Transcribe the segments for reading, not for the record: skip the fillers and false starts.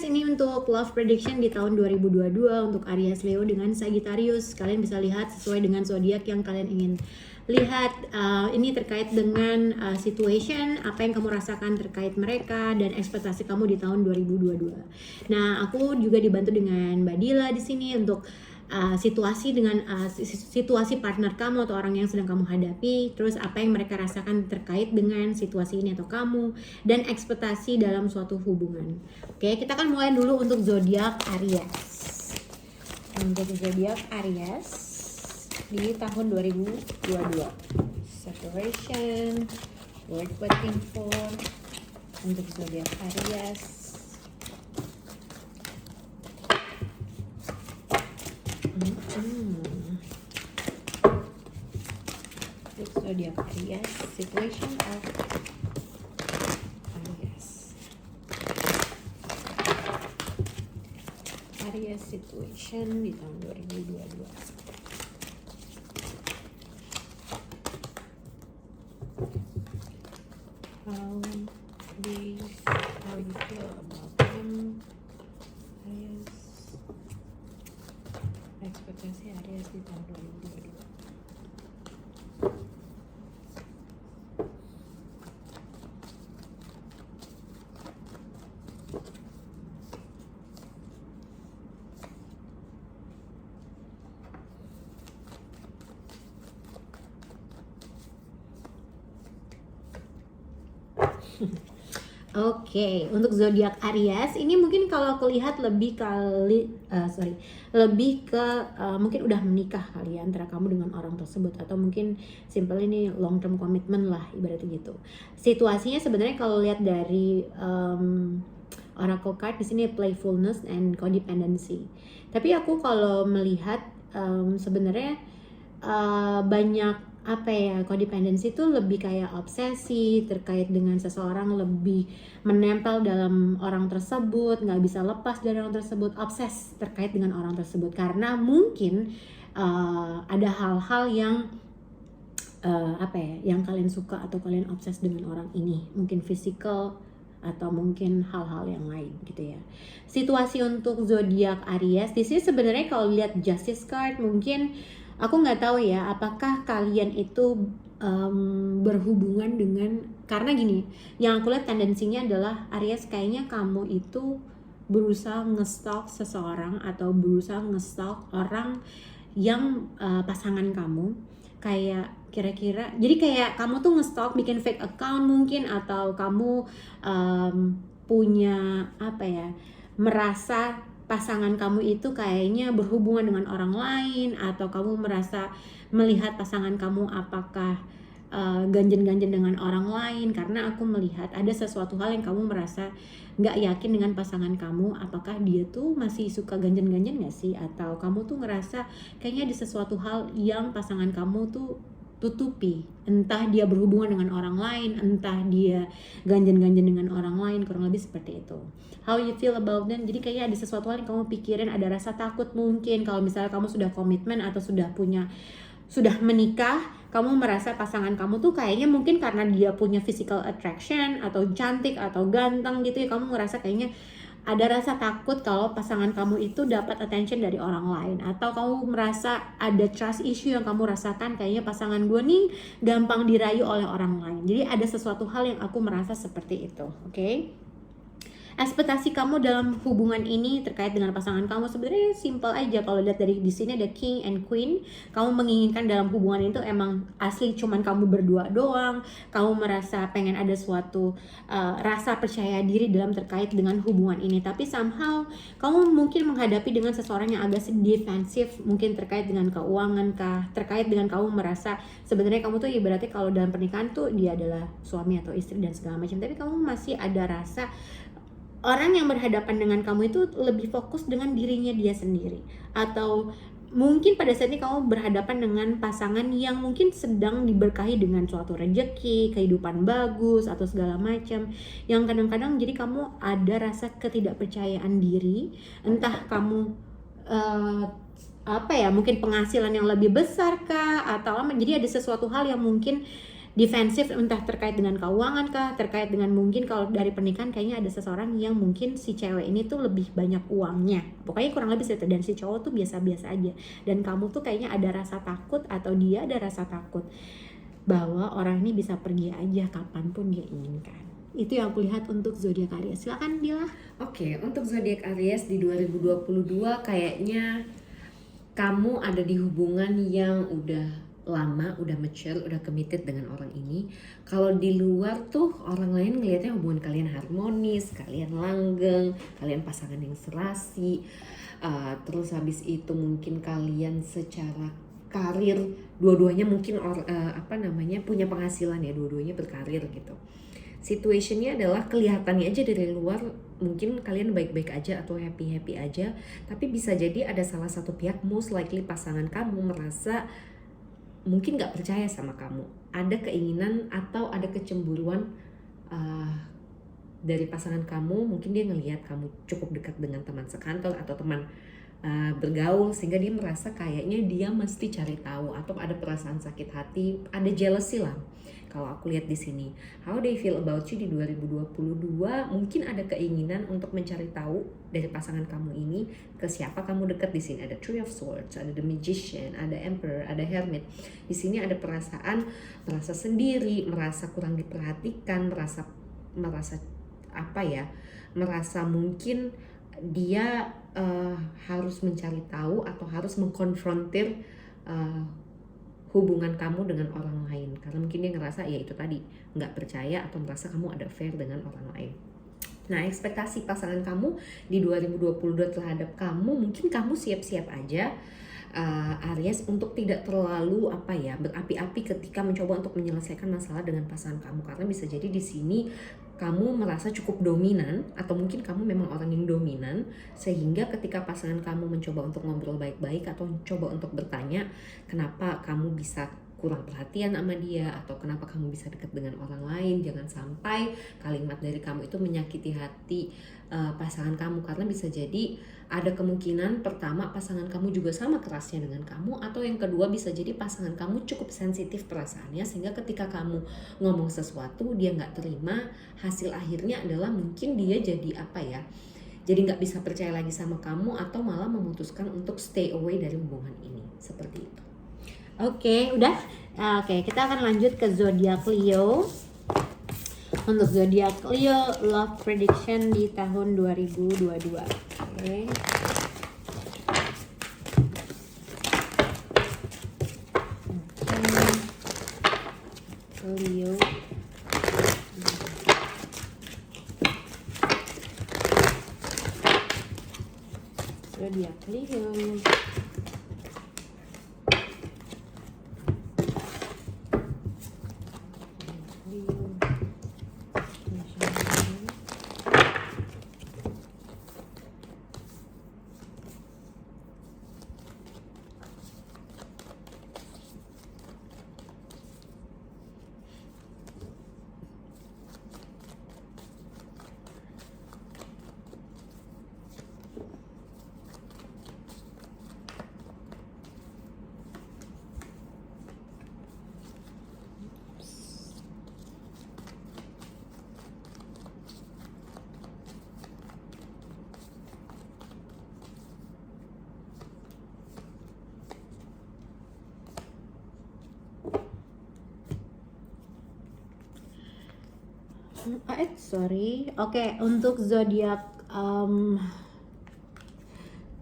Aries, ini untuk love prediction di tahun 2022 untuk Aries Leo dengan Sagittarius. Kalian bisa lihat sesuai dengan zodiak yang kalian ingin lihat. Ini terkait dengan situation, apa yang kamu rasakan terkait mereka dan ekspektasi kamu di tahun 2022. Nah, aku juga dibantu dengan Mbak Dila di sini untuk situasi dengan situasi partner kamu atau orang yang sedang kamu hadapi, terus apa yang mereka rasakan terkait dengan situasi ini atau kamu, dan ekspektasi dalam suatu hubungan. Oke, kita akan mulai dulu untuk zodiak Aries. Untuk zodiak Aries di tahun 2022. Separation, word waiting for untuk zodiak Aries. Zodiac Aries, situation of Aries situation di tahun 2022. How you feel about them, Aries? Ekspektasi Aries di tahun 2022. Oke, untuk zodiak Aries ini mungkin kalau aku lihat lebih ke mungkin udah menikah kali ya antara kamu dengan orang tersebut, atau mungkin simple ini long term commitment lah ibaratnya gitu. Situasinya sebenarnya kalau lihat dari oracle card di sini playfulness and codependency. Tapi aku kalau melihat sebenarnya banyak codependency itu lebih kayak obsesi terkait dengan seseorang, lebih menempel dalam orang tersebut, nggak bisa lepas dari orang tersebut, obses terkait dengan orang tersebut karena mungkin ada hal-hal yang yang kalian suka atau kalian obses dengan orang ini, mungkin physical atau mungkin hal-hal yang lain gitu ya. Situasi untuk zodiak Aries di sini sebenarnya kalau lihat Justice card, mungkin aku nggak tahu ya apakah kalian itu berhubungan dengan, karena gini, yang aku lihat tendensinya adalah Aries kayaknya kamu itu berusaha nge-stalk seseorang atau berusaha nge-stalk orang yang pasangan kamu, kayak kira-kira jadi kayak kamu tuh nge-stalk, bikin fake account mungkin, atau kamu punya merasa pasangan kamu itu kayaknya berhubungan dengan orang lain, atau kamu merasa melihat pasangan kamu apakah ganjen-ganjen dengan orang lain, karena aku melihat ada sesuatu hal yang kamu merasa nggak yakin dengan pasangan kamu, apakah dia tuh masih suka ganjen-ganjen nggak sih, atau kamu tuh ngerasa kayaknya ada sesuatu hal yang pasangan kamu tuh tutupi, entah dia berhubungan dengan orang lain, entah dia ganjen-ganjen dengan orang lain, kurang lebih seperti itu. How you feel about them? Jadi kayaknya ada sesuatu hal yang kamu pikirin, ada rasa takut mungkin kalau misalnya kamu sudah komitmen atau sudah menikah, kamu merasa pasangan kamu tuh kayaknya mungkin karena dia punya physical attraction atau cantik atau ganteng gitu ya, kamu ngerasa kayaknya ada rasa takut kalau pasangan kamu itu dapat attention dari orang lain, atau kamu merasa ada trust issue yang kamu rasakan, kayaknya pasangan gue nih gampang dirayu oleh orang lain. Jadi ada sesuatu hal yang aku merasa seperti itu, oke? Ekspektasi kamu dalam hubungan ini terkait dengan pasangan kamu sebenarnya simple aja. Kalau lihat dari di sini ada King and Queen, kamu menginginkan dalam hubungan itu emang asli cuman kamu berdua doang. Kamu merasa pengen ada suatu rasa percaya diri dalam terkait dengan hubungan ini. Tapi somehow kamu mungkin menghadapi dengan seseorang yang agak defensif, mungkin terkait dengan keuangan kah, terkait dengan kamu merasa sebenarnya kamu tuh ibaratnya kalau dalam pernikahan tuh dia adalah suami atau istri dan segala macam, tapi kamu masih ada rasa orang yang berhadapan dengan kamu itu lebih fokus dengan dirinya dia sendiri, atau mungkin pada saat ini kamu berhadapan dengan pasangan yang mungkin sedang diberkahi dengan suatu rejeki, kehidupan bagus atau segala macam, yang kadang-kadang jadi kamu ada rasa ketidakpercayaan diri, entah kamu mungkin penghasilan yang lebih besar kah, atau jadi ada sesuatu hal yang mungkin defensif, entah terkait dengan keuangan kah, terkait dengan mungkin kalau dari pernikahan kayaknya ada seseorang yang mungkin si cewek ini tuh lebih banyak uangnya, pokoknya kurang lebih seperti itu, dan si cowok tuh biasa-biasa aja, dan kamu tuh kayaknya ada rasa takut atau dia ada rasa takut bahwa orang ini bisa pergi aja kapanpun dia inginkan. Itu yang aku lihat untuk zodiak Aries. Silakan Dila. Oke, untuk zodiak Aries di 2022 kayaknya kamu ada di hubungan yang udah lama, udah mature, udah committed dengan orang ini. Kalau di luar tuh orang lain ngelihatnya hubungan kalian harmonis, kalian langgeng, kalian pasangan yang serasi. Terus habis itu mungkin kalian secara karir dua-duanya mungkin punya penghasilan ya, dua-duanya berkarir gitu. Situationnya adalah kelihatannya aja dari luar mungkin kalian baik-baik aja atau happy-happy aja, tapi bisa jadi ada salah satu pihak, most likely pasangan kamu, merasa mungkin gak percaya sama kamu, ada keinginan atau ada kecemburuan dari pasangan kamu. Mungkin dia ngelihat kamu cukup dekat dengan teman sekantor atau teman bergaul, sehingga dia merasa kayaknya dia mesti cari tahu, atau ada perasaan sakit hati, ada jealousy lah. Kalau aku lihat di sini, how they feel about you di 2022, mungkin ada keinginan untuk mencari tahu dari pasangan kamu ini ke siapa kamu dekat. Di sini ada Three of Swords, ada The Magician, ada Emperor, ada Hermit. Di sini ada perasaan merasa sendiri, merasa kurang diperhatikan, merasa merasa mungkin dia harus mencari tahu atau harus mengkonfrontir hubungan kamu dengan orang lain, karena mungkin dia ngerasa ya itu tadi, nggak percaya atau merasa kamu ada affair dengan orang lain. Nah, ekspektasi pasangan kamu di 2022 terhadap kamu, mungkin kamu siap-siap aja Aries untuk tidak terlalu berapi-api ketika mencoba untuk menyelesaikan masalah dengan pasangan kamu, karena bisa jadi di sini kamu merasa cukup dominan, atau mungkin kamu memang orang yang dominan, sehingga ketika pasangan kamu mencoba untuk ngobrol baik-baik atau coba untuk bertanya kenapa kamu bisa kurang perhatian sama dia, atau kenapa kamu bisa dekat dengan orang lain, jangan sampai kalimat dari kamu itu menyakiti hati pasangan kamu, karena bisa jadi ada kemungkinan pertama pasangan kamu juga sama kerasnya dengan kamu, atau yang kedua bisa jadi pasangan kamu cukup sensitif perasaannya, sehingga ketika kamu ngomong sesuatu dia nggak terima, hasil akhirnya adalah mungkin dia jadi jadi nggak bisa percaya lagi sama kamu, atau malah memutuskan untuk stay away dari hubungan ini, seperti itu. Oke, udah. Oke, kita akan lanjut ke zodiak Leo. Untuk zodiak Leo, love prediction di tahun 2022. Oke. Leo. Zodiak Leo. Sorry. Oke, untuk zodiak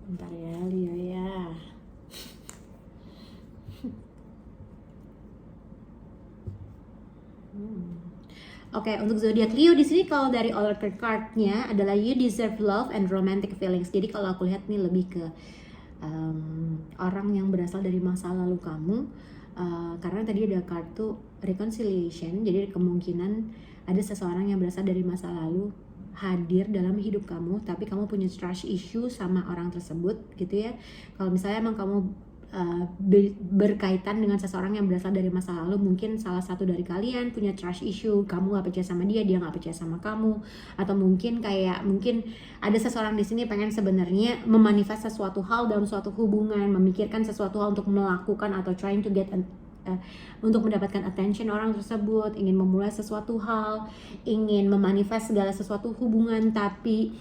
bentar ya, Leo ya. Oke, untuk zodiak Leo di sini kalau dari oracle card-nya adalah you deserve love and romantic feelings. Jadi kalau aku lihat nih lebih ke orang yang berasal dari masa lalu kamu, karena tadi ada kartu reconciliation, jadi kemungkinan ada seseorang yang berasal dari masa lalu hadir dalam hidup kamu, tapi kamu punya trust issue sama orang tersebut gitu ya. Kalau misalnya emang kamu berkaitan dengan seseorang yang berasal dari masa lalu, mungkin salah satu dari kalian punya trust issue, kamu gak percaya sama dia, dia gak percaya sama kamu, atau mungkin ada seseorang di sini pengen sebenarnya memanifest sesuatu hal dalam suatu hubungan, memikirkan sesuatu hal untuk melakukan atau trying to get untuk mendapatkan attention orang tersebut, ingin memulai sesuatu hal, ingin memanifest segala sesuatu hubungan, tapi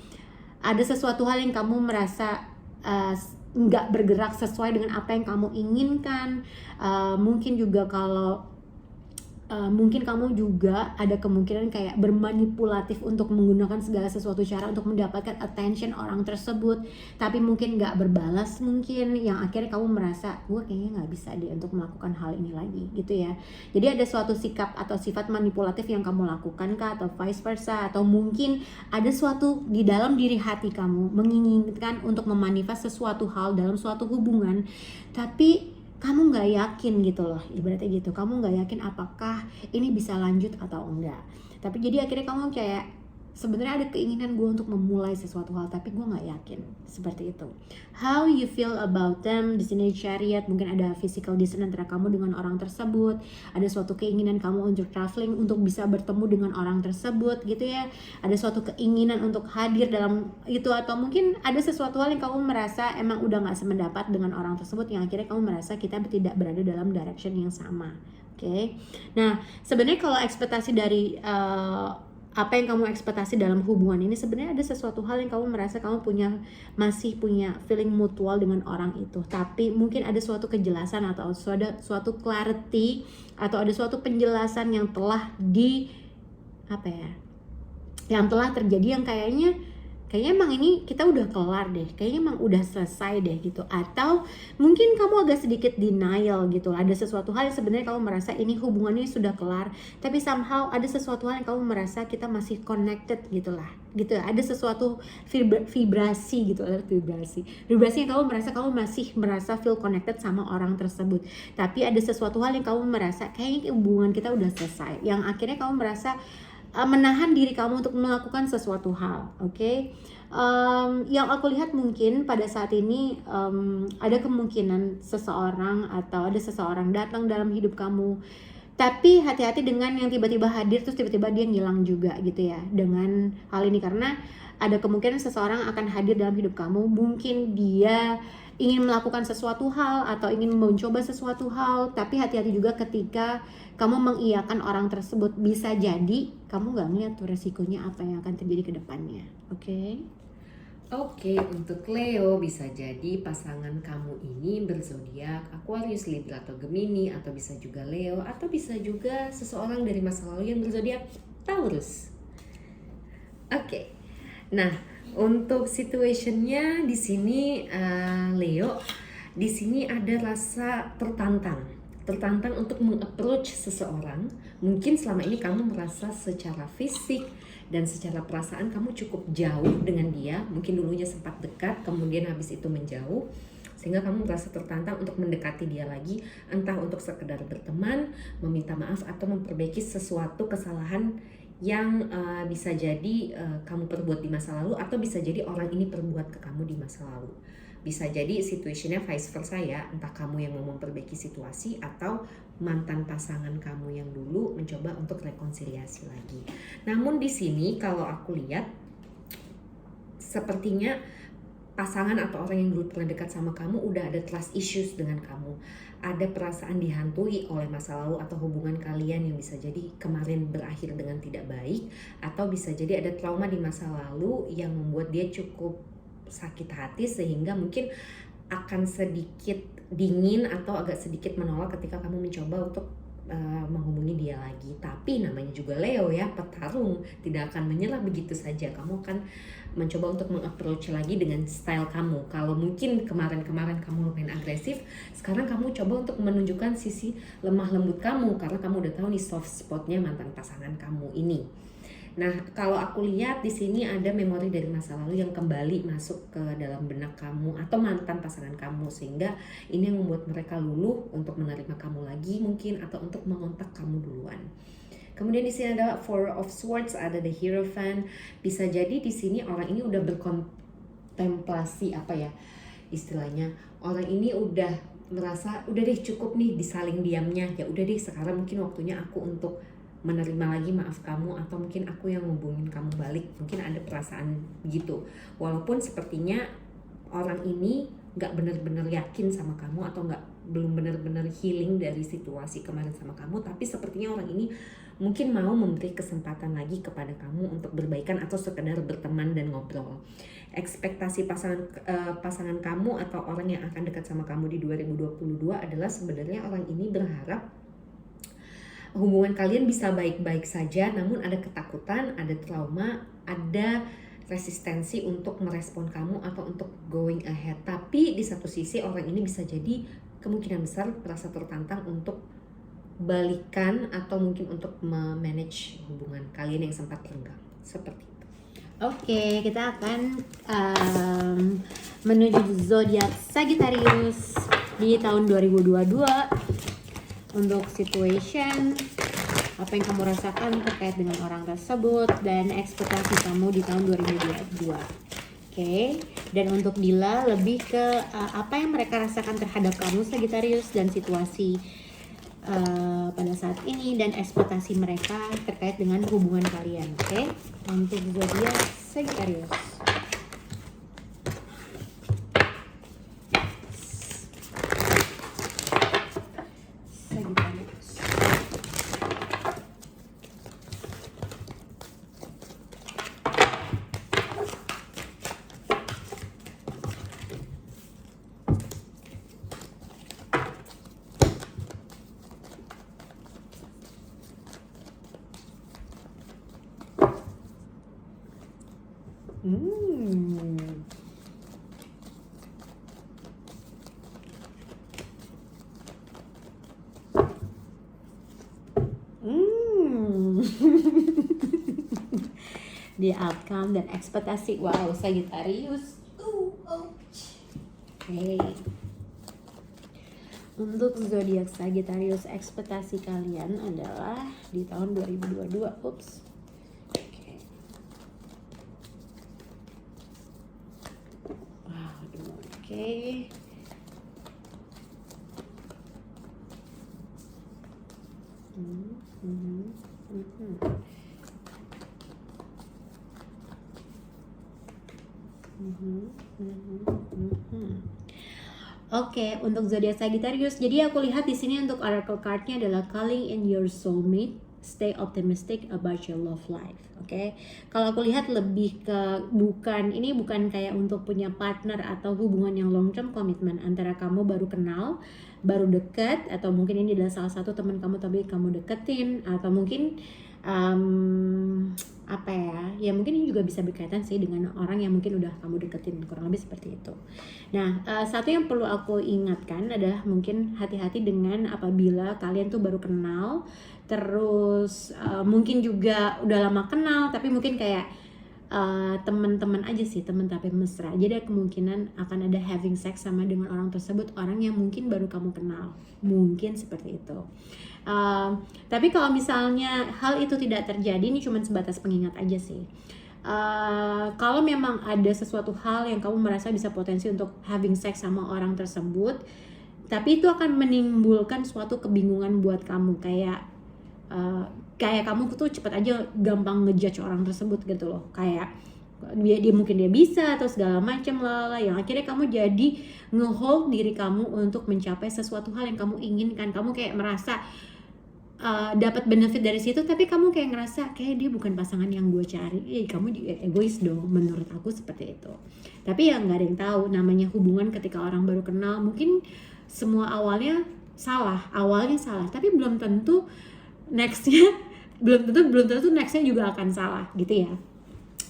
ada sesuatu hal yang kamu merasa nggak bergerak sesuai dengan apa yang kamu inginkan. Mungkin juga kalau mungkin kamu juga ada kemungkinan kayak bermanipulatif untuk menggunakan segala sesuatu cara untuk mendapatkan attention orang tersebut, tapi mungkin nggak berbalas, mungkin yang akhirnya kamu merasa gue kayaknya nggak bisa deh untuk melakukan hal ini lagi gitu ya. Jadi ada suatu sikap atau sifat manipulatif yang kamu lakukan kah, atau vice versa, atau mungkin ada suatu di dalam diri hati kamu menginginkan untuk memanifest sesuatu hal dalam suatu hubungan, tapi kamu nggak yakin gitu loh, ibaratnya gitu, kamu nggak yakin apakah ini bisa lanjut atau enggak. Tapi jadi akhirnya kamu kayak sebenarnya ada keinginan gue untuk memulai sesuatu hal, tapi gue nggak yakin, seperti itu. How you feel about them? Di sini Chariot, mungkin ada physical distance antara kamu dengan orang tersebut, ada suatu keinginan kamu untuk traveling, untuk bisa bertemu dengan orang tersebut gitu ya, ada suatu keinginan untuk hadir dalam itu, atau mungkin ada sesuatu hal yang kamu merasa emang udah nggak sependapat dengan orang tersebut, yang akhirnya kamu merasa kita tidak berada dalam direction yang sama. Oke. Nah, sebenarnya kalau ekspektasi dari apa yang kamu ekspektasi dalam hubungan ini, sebenarnya ada sesuatu hal yang kamu merasa kamu masih punya feeling mutual dengan orang itu, tapi mungkin ada suatu kejelasan atau suatu clarity atau ada suatu penjelasan yang telah yang telah terjadi, yang kayaknya emang ini kita udah kelar deh, kayaknya emang udah selesai deh gitu. Atau mungkin kamu agak sedikit denial gitu, ada sesuatu hal yang sebenarnya kamu merasa ini hubungannya sudah kelar, tapi somehow ada sesuatu hal yang kamu merasa kita masih connected gitulah, gitu. Ada sesuatu vibrasi gitu, vibrasi yang kamu masih merasa feel connected sama orang tersebut, tapi ada sesuatu hal yang kamu merasa kayaknya hubungan kita udah selesai, yang akhirnya kamu merasa menahan diri kamu untuk melakukan sesuatu hal. Oke. Yang aku lihat mungkin pada saat ini ada kemungkinan seseorang atau ada seseorang datang dalam hidup kamu, tapi hati-hati dengan yang tiba-tiba hadir terus tiba-tiba dia ngilang juga gitu ya dengan hal ini, karena ada kemungkinan seseorang akan hadir dalam hidup kamu, mungkin dia ingin melakukan sesuatu hal atau ingin mencoba sesuatu hal, tapi hati-hati juga ketika kamu mengiyakan orang tersebut, bisa jadi kamu gak ngeliat tuh resikonya apa yang akan terjadi ke depannya. Oke? Oke, untuk Leo bisa jadi pasangan kamu ini berzodiak Aquarius, Libra atau Gemini, atau bisa juga Leo, atau bisa juga seseorang dari masa lalu yang berzodiak Taurus. Oke. Nah, untuk situationnya di sini Leo, di sini ada rasa tertantang untuk mengapproach seseorang. Mungkin selama ini kamu merasa secara fisik dan secara perasaan kamu cukup jauh dengan dia. Mungkin dulunya sempat dekat, kemudian habis itu menjauh, sehingga kamu merasa tertantang untuk mendekati dia lagi, entah untuk sekedar berteman, meminta maaf, atau memperbaiki sesuatu kesalahan yang bisa jadi kamu perbuat di masa lalu, atau bisa jadi orang ini perbuat ke kamu di masa lalu. Bisa jadi situationnya vice versa ya, entah kamu yang mau memperbaiki situasi atau mantan pasangan kamu yang dulu mencoba untuk rekonsiliasi lagi. Namun di sini kalau aku lihat sepertinya pasangan atau orang yang dulu pernah dekat sama kamu udah ada trust issues dengan kamu. Ada perasaan dihantui oleh masa lalu atau hubungan kalian yang bisa jadi kemarin berakhir dengan tidak baik, atau bisa jadi ada trauma di masa lalu yang membuat dia cukup sakit hati sehingga mungkin akan sedikit dingin atau agak sedikit menolak ketika kamu mencoba untuk menghubungi dia lagi. Tapi namanya juga Leo ya, petarung, tidak akan menyerah begitu saja. Kamu akan mencoba untuk mengapproach lagi dengan style kamu. Kalau mungkin kemarin-kemarin kamu lumayan agresif, sekarang kamu coba untuk menunjukkan sisi lemah lembut kamu, karena kamu udah tahu nih soft spotnya mantan pasangan kamu ini. Nah, kalau aku lihat di sini ada memori dari masa lalu yang kembali masuk ke dalam benak kamu atau mantan pasangan kamu, sehingga ini yang membuat mereka luluh untuk menerima kamu lagi mungkin, atau untuk mengontak kamu duluan. Kemudian di sini ada Four of Swords, ada the Hierophant. Bisa jadi di sini orang ini udah berkontemplasi, istilahnya orang ini udah merasa udah deh cukup nih disaling diamnya, ya udah deh sekarang mungkin waktunya aku untuk menerima lagi maaf kamu, atau mungkin aku yang ngubungin kamu balik. Mungkin ada perasaan begitu, walaupun sepertinya orang ini gak benar-benar yakin sama kamu atau gak belum benar-benar healing dari situasi kemarin sama kamu, tapi sepertinya orang ini mungkin mau memberi kesempatan lagi kepada kamu untuk berbaikan atau sekedar berteman dan ngobrol. Ekspektasi pasangan kamu atau orang yang akan dekat sama kamu di 2022 adalah sebenarnya orang ini berharap hubungan kalian bisa baik-baik saja, namun ada ketakutan, ada trauma, ada resistensi untuk merespon kamu atau untuk going ahead. Tapi di satu sisi orang ini bisa jadi kemungkinan besar merasa tertantang untuk balikan atau mungkin untuk memanage hubungan kalian yang sempat renggang. Seperti itu. Oke, kita akan menuju zodiak Sagittarius di tahun 2022 untuk situation apa yang kamu rasakan terkait dengan orang tersebut dan ekspektasi kamu di tahun 2022. Oke, dan untuk Dila lebih ke apa yang mereka rasakan terhadap kamu Sagittarius dan situasi pada saat ini dan ekspektasi mereka terkait dengan hubungan kalian. Oke, untuk zodiak Sagittarius. The outcome dan ekspektasi. Wow, Sagittarius. Oke. Untuk zodiak Sagittarius, ekspektasi kalian adalah di tahun 2022. Oops. Oke. Wow, oke. Oke, untuk zodiak Sagittarius, jadi aku lihat di sini untuk oracle card-nya adalah calling in your soulmate, stay optimistic about your love life. Oke, kalau aku lihat lebih ke bukan kayak untuk punya partner atau hubungan yang long term commitment antara kamu baru kenal, baru deket, atau mungkin ini adalah salah satu teman kamu tapi kamu deketin, atau mungkin ya mungkin ini juga bisa berkaitan sih dengan orang yang mungkin udah kamu deketin, kurang lebih seperti itu. Nah, satu yang perlu aku ingatkan adalah mungkin hati-hati dengan apabila kalian tuh baru kenal, terus mungkin juga udah lama kenal tapi mungkin kayak teman-teman aja sih, teman tapi mesra. Jadi ada kemungkinan akan ada having sex sama dengan orang tersebut, orang yang mungkin baru kamu kenal, mungkin seperti itu. Tapi kalau misalnya hal itu tidak terjadi, ini cuma sebatas pengingat aja sih. Kalau memang ada sesuatu hal yang kamu merasa bisa potensi untuk having sex sama orang tersebut, tapi itu akan menimbulkan suatu kebingungan buat kamu, kayak kamu tuh cepet aja gampang ngejudge orang tersebut gitu loh, kayak dia mungkin dia bisa atau segala macam lah, yang akhirnya kamu jadi ngehold diri kamu untuk mencapai sesuatu hal yang kamu inginkan. Kamu kayak merasa dapat benefit dari situ, tapi kamu kayak ngerasa kayak dia bukan pasangan yang gue cari. Kamu egois dong, menurut aku seperti itu. Tapi ya nggak ada yang tahu, namanya hubungan ketika orang baru kenal, mungkin semua awalnya salah, tapi belum tentu nextnya belum tentu nextnya juga akan salah gitu ya.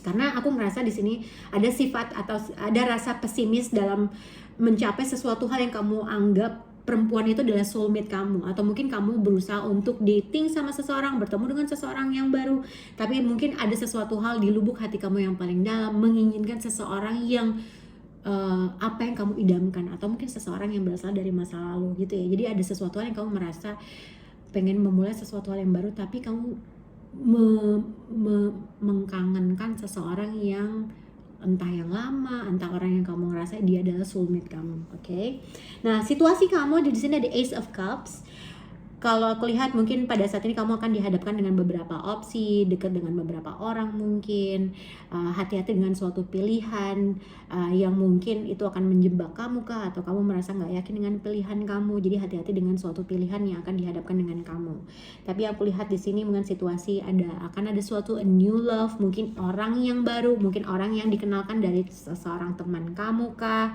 Karena aku merasa di sini ada sifat atau ada rasa pesimis dalam mencapai sesuatu hal yang kamu anggap perempuan itu adalah soulmate kamu, atau mungkin kamu berusaha untuk dating sama seseorang, bertemu dengan seseorang yang baru, tapi mungkin ada sesuatu hal di lubuk hati kamu yang paling dalam menginginkan seseorang yang apa yang kamu idamkan, atau mungkin seseorang yang berasal dari masa lalu gitu ya. Jadi ada sesuatu hal yang kamu merasa pengen memulai sesuatu hal yang baru, tapi kamu mengkangenkan seseorang yang entah yang lama, entah orang yang kamu ngerasa dia adalah soulmate kamu. Oke. Nah, situasi kamu di sini ada Ace of Cups. kalau aku lihat mungkin pada saat ini kamu akan dihadapkan dengan beberapa opsi, dekat dengan beberapa orang mungkin, hati-hati dengan suatu pilihan yang mungkin itu akan menjebak kamu kah, atau kamu merasa nggak yakin dengan pilihan kamu, jadi hati-hati dengan suatu pilihan yang akan dihadapkan dengan kamu. Tapi aku lihat di sini dengan situasi akan ada suatu a new love, mungkin orang yang baru, mungkin orang yang dikenalkan dari seseorang teman kamu kah.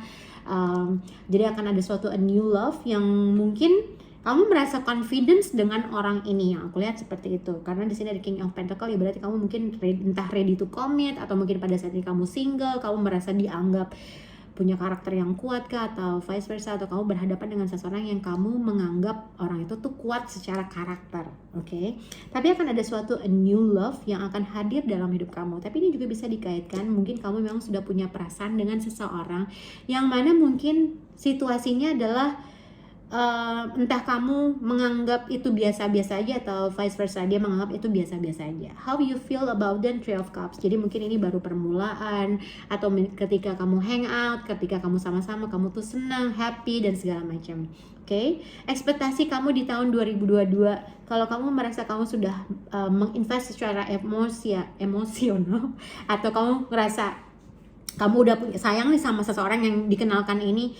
Jadi akan ada suatu a new love yang mungkin kamu merasa confidence dengan orang ini, yang aku lihat seperti itu. Karena di sini ada King of Pentacle, ya berarti kamu mungkin entah ready to commit, atau mungkin pada saat ini kamu single, kamu merasa dianggap punya karakter yang kuat kah, atau vice versa, atau kamu berhadapan dengan seseorang yang kamu menganggap orang itu tuh kuat secara karakter, oke? Tapi akan ada suatu a new love yang akan hadir dalam hidup kamu. Tapi ini juga bisa dikaitkan, mungkin kamu memang sudah punya perasaan dengan seseorang yang mana mungkin situasinya adalah entah kamu menganggap itu biasa-biasa aja, atau vice versa, dia menganggap itu biasa-biasa aja. How you feel about the Three of Cups? Jadi mungkin ini baru permulaan, atau ketika kamu hang out, ketika kamu sama-sama, kamu tuh senang, happy, dan segala macam. Oke, ekspektasi kamu di tahun 2022, kalau kamu merasa kamu sudah menginvest secara emosional, atau kamu merasa kamu udah punya sayang nih sama seseorang yang dikenalkan ini,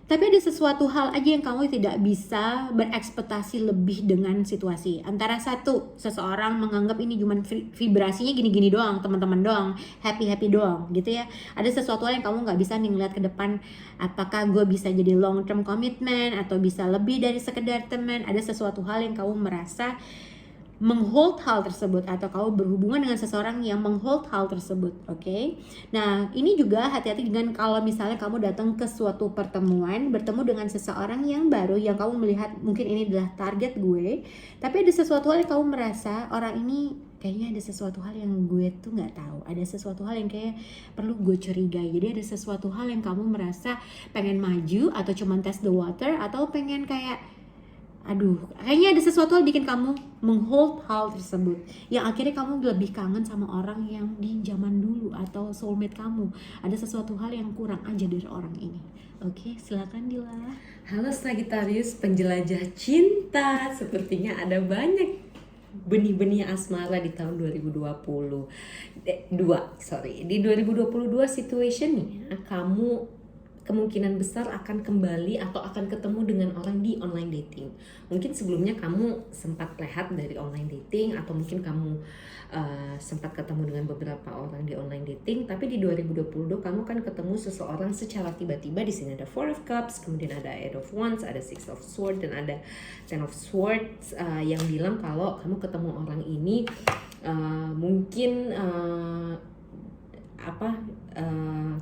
tapi ada sesuatu hal aja yang kamu tidak bisa berekspektasi lebih dengan situasi. Antara satu, seseorang menganggap ini cuma vibrasinya gini-gini doang, teman-teman doang, happy-happy doang gitu ya. Ada sesuatu hal yang kamu nggak bisa nih ngeliat ke depan, apakah gue bisa jadi long term commitment atau bisa lebih dari sekedar teman. Ada sesuatu hal yang kamu merasa menghold hal tersebut, atau kamu berhubungan dengan seseorang yang menghold hal tersebut, oke? Nah, ini juga hati-hati dengan kalau misalnya kamu datang ke suatu pertemuan, bertemu dengan seseorang yang baru, yang kamu melihat mungkin ini adalah target gue, tapi ada sesuatu hal yang kamu merasa orang ini kayaknya ada sesuatu hal yang gue tuh nggak tahu, ada sesuatu hal yang kayak perlu gue curigai. Jadi ada sesuatu hal yang kamu merasa pengen maju, atau cuman test the water, atau pengen kayak kayaknya ada sesuatu yang bikin kamu menghold hal tersebut, yang akhirnya kamu lebih kangen sama orang yang di zaman dulu, atau soulmate kamu. Ada sesuatu hal yang kurang aja dari orang ini. Oke, silakan Dila. Halo Sagittarius, penjelajah cinta. Sepertinya ada banyak benih-benih asmara di tahun 2022. Di 2022 situationnya kamu kemungkinan besar akan kembali atau akan ketemu dengan orang di online dating. Mungkin sebelumnya kamu sempat lihat dari online dating, atau mungkin kamu sempat ketemu dengan beberapa orang di online dating, tapi di 2022 kamu akan ketemu seseorang secara tiba-tiba. Di sini ada Four of Cups, kemudian ada Eight of Wands, ada Six of Swords, dan ada Ten of Swords, yang bilang kalau kamu ketemu orang ini mungkin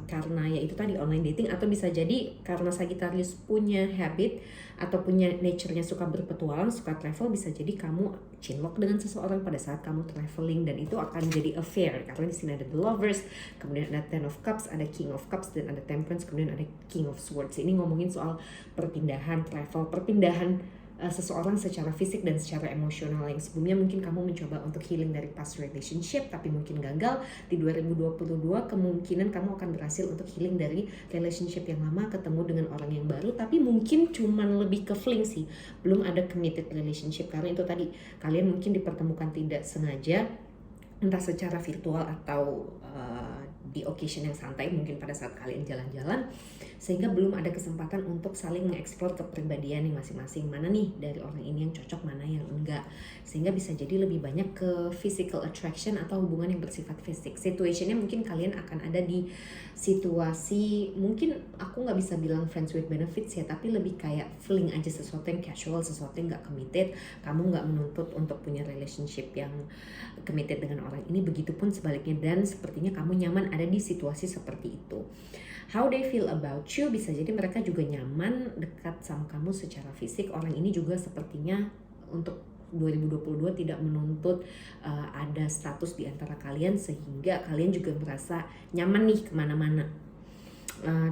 karena ya itu tadi online dating, atau bisa jadi karena Sagittarius punya habit atau punya nature-nya suka berpetualang, suka travel, bisa jadi kamu cinlok dengan seseorang pada saat kamu traveling, dan itu akan jadi affair karena di sini ada the Lovers, kemudian ada Ten of Cups, ada King of Cups, dan ada Temperance, kemudian ada King of Swords. Ini ngomongin soal perpindahan travel, perpindahan seseorang secara fisik dan secara emosional, yang sebelumnya mungkin kamu mencoba untuk healing dari past relationship tapi mungkin gagal. Di 2022 kemungkinan kamu akan berhasil untuk healing dari relationship yang lama, ketemu dengan orang yang baru, tapi mungkin cuman lebih ke fling sih, belum ada committed relationship, karena itu tadi kalian mungkin dipertemukan tidak sengaja, entah secara virtual atau di occasion yang santai, mungkin pada saat kalian jalan-jalan, sehingga belum ada kesempatan untuk saling mengeksplor kepribadian yang masing-masing, mana nih dari orang ini yang cocok, mana yang enggak, sehingga bisa jadi lebih banyak ke physical attraction atau hubungan yang bersifat fisik. Situationnya mungkin kalian akan ada di situasi, mungkin aku nggak bisa bilang friends with benefits ya, tapi lebih kayak fling aja, sesuatu yang casual, sesuatu yang nggak committed. Kamu nggak menuntut untuk punya relationship yang committed dengan orang ini, begitupun sebaliknya, dan sepertinya kamu nyaman ada di situasi seperti itu. How they feel about you, bisa jadi mereka juga nyaman dekat sama kamu secara fisik. Orang ini juga sepertinya untuk 2022 tidak menuntut ada status di antara kalian, sehingga kalian juga merasa nyaman nih kemana-mana.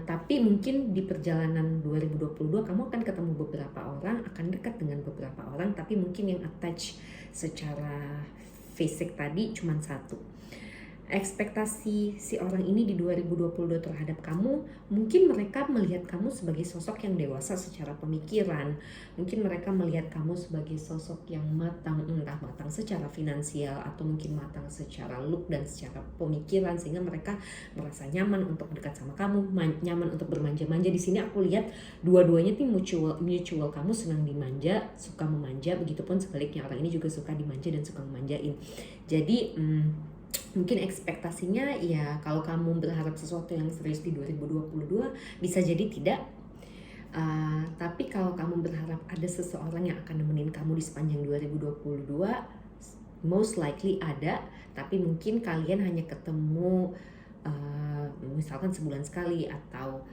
Tapi mungkin di perjalanan 2022 kamu akan ketemu beberapa orang, akan dekat dengan beberapa orang, tapi mungkin yang attach secara fisik tadi cuma satu. ekspektasi si orang ini di 2022 terhadap kamu, mungkin mereka melihat kamu sebagai sosok yang dewasa secara pemikiran, mungkin mereka melihat kamu sebagai sosok yang matang, entah matang secara finansial atau mungkin matang secara look dan secara pemikiran, sehingga mereka merasa nyaman untuk dekat sama kamu, nyaman untuk bermanja-manja. Di sini aku lihat dua-duanya tuh mutual, kamu senang dimanja, suka memanja, begitupun sebaliknya orang ini juga suka dimanja dan suka memanjain. Jadi mungkin ekspektasinya ya kalau kamu berharap sesuatu yang serius di 2022 bisa jadi tidak. Tapi kalau kamu berharap ada seseorang yang akan nemenin kamu di sepanjang 2022, most likely ada, tapi mungkin kalian hanya ketemu misalkan sebulan sekali atau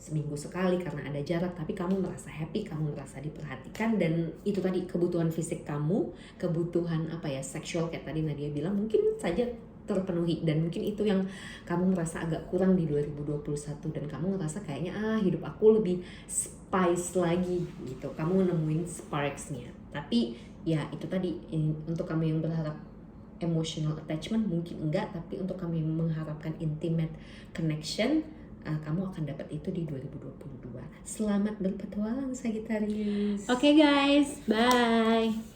seminggu sekali karena ada jarak, tapi kamu merasa happy, kamu merasa diperhatikan, dan itu tadi kebutuhan fisik kamu, kebutuhan seksual kayak tadi Nadia bilang mungkin saja terpenuhi, dan mungkin itu yang kamu merasa agak kurang di 2021 dan kamu ngerasa kayaknya hidup aku lebih spice lagi gitu, kamu nemuin sparks-nya. Tapi ya itu tadi, untuk kamu yang berharap emotional attachment mungkin enggak, tapi untuk kamu yang mengharapkan intimate connection, kamu akan dapat itu di 2022. Selamat berpetualang Sagittarius. Oke guys, bye.